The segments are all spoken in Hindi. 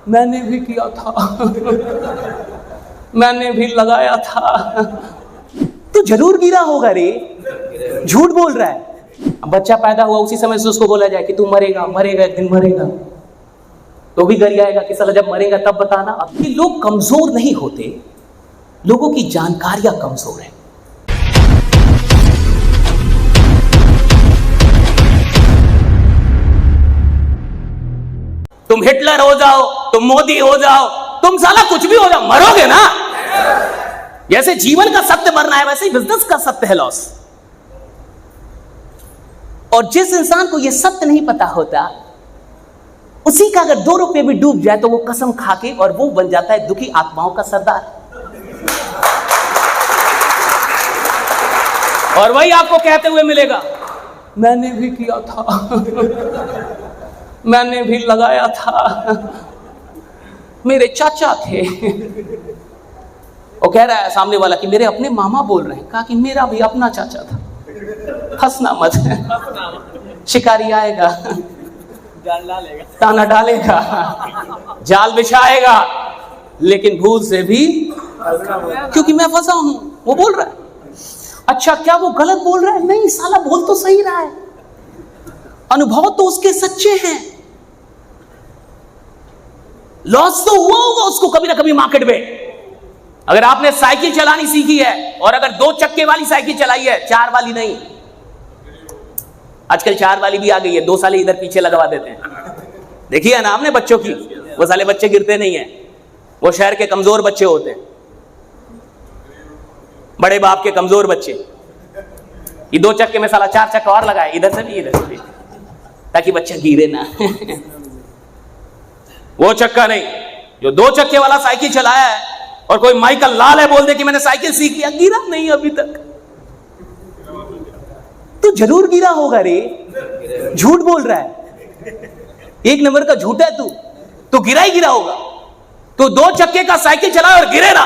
मैंने भी किया था, मैंने भी लगाया था। तो जरूर गिरा होगा रे, झूठ बोल रहा है। अब बच्चा पैदा हुआ उसी समय से उसको बोला जाए कि तू मरेगा, मरेगा, एक दिन मरेगा, तो भी गर आएगा कि साला जब मरेगा तब बताना। अब ये लोग कमजोर नहीं होते, लोगों की जानकारियां कमजोर है। तुम हिटलर हो जाओ, तुम मोदी हो जाओ, तुम साला कुछ भी हो जाओ, मरोगे ना। जैसे जीवन का सत्य मरना है, वैसे ही बिजनेस का सत्य है लॉस। और जिस इंसान को यह सत्य नहीं पता होता, उसी का अगर 2 रुपए भी डूब जाए तो वो कसम खा के, और वो बन जाता है दुखी आत्माओं का सरदार। और वही आपको कहते हुए मिलेगा, मैंने भी किया था, मैंने भी लगाया था, मेरे चाचा थे। वो कह रहा है सामने वाला कि मेरे अपने मामा बोल रहे हैं। कहा कि मेरा भी अपना चाचा था। हंसना मत, शिकारी आएगा, ताना डालेगा, जाल बिछाएगा, लेकिन भूल से भी, क्योंकि मैं फंसा हूं। वो बोल रहा है, अच्छा क्या वो गलत बोल रहा है? नहीं साला, बोल तो सही रहा है, अनुभव तो उसके सच्चे हैं। लॉस तो हुआ होगा उसको कभी ना कभी मार्केट में। अगर आपने साइकिल चलानी सीखी है, और अगर 2 चक्के वाली साइकिल चलाई है, 4 वाली नहीं, आजकल 4 वाली भी आ गई है, 2 साले इधर पीछे लगवा देते हैं। देखिए ना आपने बच्चों की, वो साले बच्चे गिरते नहीं है, वो शहर के कमजोर बच्चे होते हैं, बड़े बाप के कमजोर बच्चे। ये 2 चक्के में साला 4 चक्का और लगाए, इधर से भी इधर से भी, ताकि बच्चा गिरे ना। वो चक्का नहीं, जो 2 चक्के वाला साइकिल चलाया है, और कोई माइकल लाल है बोल दे कि मैंने साइकिल सीख लिया, गिरा नहीं अभी तक। तो जरूर गिरा होगा रे, झूठ बोल रहा है, 1 नंबर का झूठा है तू। तो गिरा ही गिरा होगा। तो 2 चक्के का साइकिल चलाए और गिरे ना,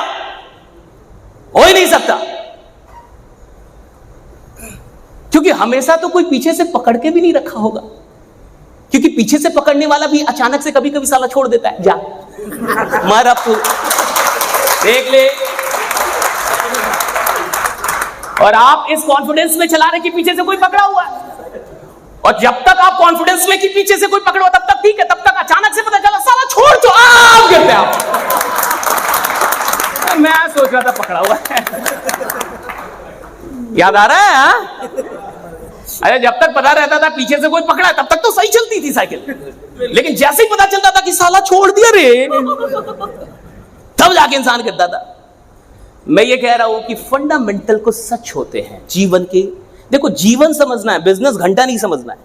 हो ही नहीं सकता। क्योंकि हमेशा तो कोई पीछे से पकड़ के भी नहीं रखा होगा, क्योंकि पीछे से पकड़ने वाला भी अचानक से कभी कभी साला छोड़ देता है, जा मार अब तू देख ले। और आप इस कॉन्फिडेंस में चला रहे कि पीछे से कोई पकड़ा हुआ है, और जब तक आप कॉन्फिडेंस में कि पीछे से कोई पकड़ा तब तक ठीक है, तब तक अचानक से पता चला साला छोड़ तो आप गिरते आप। मैं सोच रहा था पकड़ा हुआ है, याद आ रहा है? हाँ? अरे जब तक पता रहता था पीछे से कोई पकड़ा है, तब तक तो सही चलती थी साइकिल, लेकिन जैसे ही पता चलता था कि साला छोड़ दिया रे, तब जाके इंसान गिरता था। मैं ये कह रहा हूं कि फंडामेंटल को सच होते हैं जीवन के। देखो, जीवन समझना है, बिजनेस घंटा नहीं समझना है।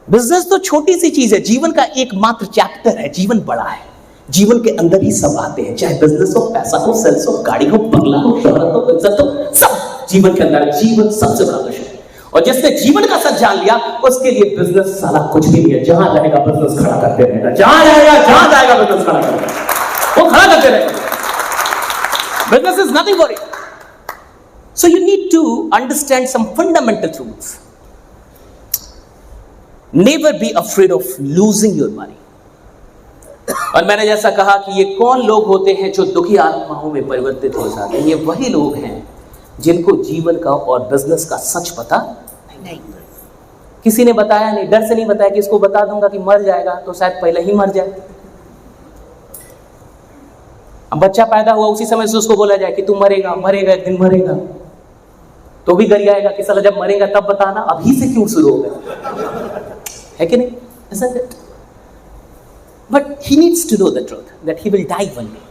बिजनेस तो छोटी सी चीज है, जीवन का एकमात्र चैप्टर है। जीवन बड़ा है, जीवन के अंदर ही सब आते हैं, चाहे बिजनेस हो, पैसा हो, सेल्स हो, गाड़ी हो, बंगला हो, शोहरत हो, इज्जत हो, सब जीवन के अंदर। जीवन सबसे बड़ा विषय है, और जिसने जीवन का सच जान लिया उसके लिए बिजनेस साला कुछ भी नहीं है। जहां रहेगा बिजनेस खड़ा करते रहेगा, जहां रहेगा, जहां जाएगा बिजनेस खड़ा करेगा, वो खड़ा करते रहेगा। Business is nothing for it. So you need to understand some fundamental truths. Never be afraid of losing your money. और मैंने जैसा कहा कि ये कौन लोग होते हैं जो दुखी आत्माओं में परिवर्तित हो जाते हैं? ये वही लोग हैं जिनको जीवन का और बिजनेस का सच पता नहीं। किसी ने बताया नहीं, डर से नहीं बताया कि इसको बता दूंगा कि मर जाएगा तो शायद पहले ही मर जाए। अब बच्चा पैदा हुआ उसी समय से उसको बोला जाए कि तू मरेगा, मरेगा, एक दिन मरेगा, तो भी गर आएगा कि साला जब मरेगा तब बताना। अभी से क्यों शुरू हो गया, है कि नहीं? Isn't it? But he needs to know the truth that he will die one day.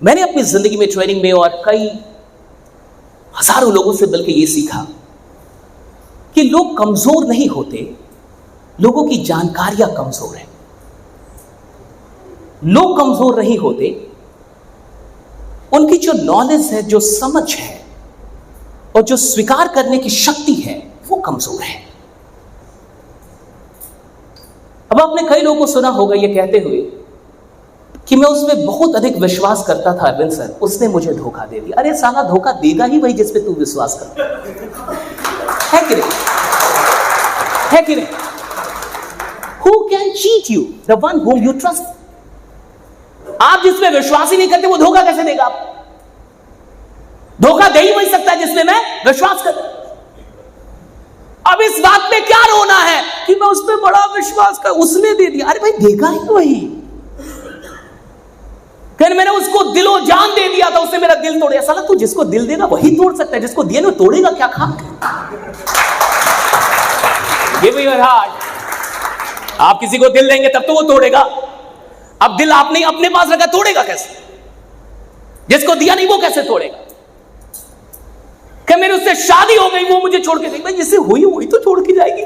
मैंने अपनी जिंदगी में ट्रेनिंग में और कई हजारों लोगों से बल्कि ये सीखा कि लोग कमजोर नहीं होते, लोगों की जानकारियां कमजोर है। लोग कमजोर नहीं होते, उनकी जो नॉलेज है, जो समझ है, और जो स्वीकार करने की शक्ति है, वो कमजोर है। अब आपने कई लोगों को सुना होगा ये कहते हुए कि मैं उसमें बहुत अधिक विश्वास करता था अरविंद सर, उसने मुझे धोखा दे दिया। अरे साला, धोखा देगा ही वही जिस पे तू विश्वास करता है कि नहीं? है कि नहीं? Who can cheat you? The one whom you trust. आप जिसमें विश्वास ही नहीं करते वो धोखा कैसे देगा? आप धोखा दे ही वही सकता है जिसमें मैं विश्वास करता। अब इस बात में क्या रोना है कि मैं उस पर बड़ा विश्वास कर, उसने दे दिया। अरे भाई देगा ही वही। फिर मैंने उसको दिलो जान दे दिया था, उसने मेरा दिल तोड़ दिया। साला तू जिसको दिल देगा वही तोड़ सकता है, जिसको दिया ना तोड़ेगा क्या? खा Give me your heart. आप किसी को दिल देंगे तब तो वो तोड़ेगा। अब दिल आपने अपने पास रखा, तोड़ेगा कैसे? जिसको दिया नहीं वो कैसे तोड़ेगा? कि मेरे उससे शादी हो गई, वो मुझे छोड़ के गई। भाई जिससे हुई वही तो छोड़ के जाएगी।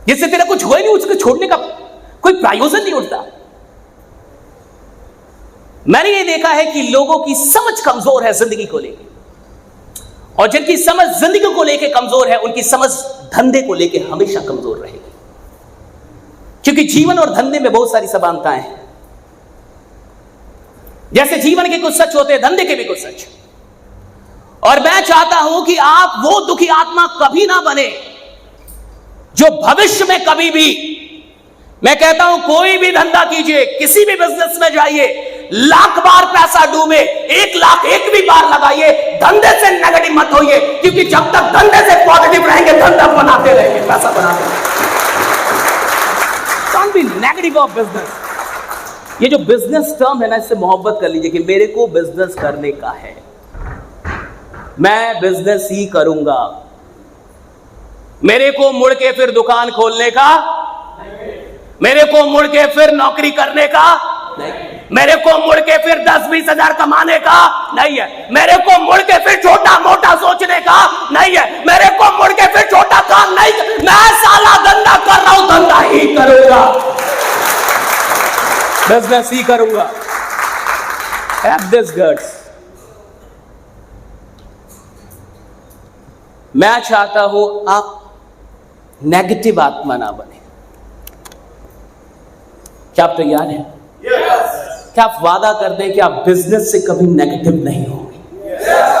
जिससे तेरा कुछ हुआ ही नहीं उसको छोड़ने का कोई प्रायोजन नहीं उठता। मैंने ये देखा है कि लोगों की समझ कमजोर है जिंदगी को लेकर, और जिनकी समझ जिंदगी को लेकर कमजोर है उनकी समझ धंधे को लेकर हमेशा कमजोर रहेगी। क्योंकि जीवन और धंधे में बहुत सारी समानताएं हैं। जैसे जीवन के कुछ सच होते हैं, धंधे के भी कुछ सच। और मैं चाहता हूं कि आप वो दुखी आत्मा कभी ना बने जो भविष्य में कभी भी, मैं कहता हूं कोई भी धंधा कीजिए, किसी भी बिजनेस में जाइए, लाख बार पैसा डूबे, 1 लाख एक भी बार लगाइए, धंधे से नेगेटिव मत होइए। क्योंकि जब तक धंधे से पॉजिटिव रहेंगे धंधा बनाते रहेंगे, पैसा बनाते रहेंगे। Don't be negative of business। ये जो बिजनेस टर्म है ना, इससे मोहब्बत कर लीजिए कि मेरे को बिजनेस करने का है, मैं बिजनेस ही करूंगा। मेरे को मुड़ के फिर दुकान खोलने का, मेरे को मुड़ के फिर नौकरी करने का नहीं, मेरे को मुड़ के फिर 10-20 हजार कमाने का नहीं है, मेरे को मुड़ के फिर छोटा मोटा सोचने का नहीं है, मेरे को मुड़ के फिर छोटा काम नहीं। मैं साला धंधा कर रहा हूं, धंधा ही करूंगा, बिजनेस ही करूंगा। Have this guts। मैं चाहता हूं आप नेगेटिव आत्मा ना बने। क्या आप तैयार हैं? Yes। क्या आप वादा कर दें कि आप बिजनेस से कभी नेगेटिव नहीं होंगे? Yes।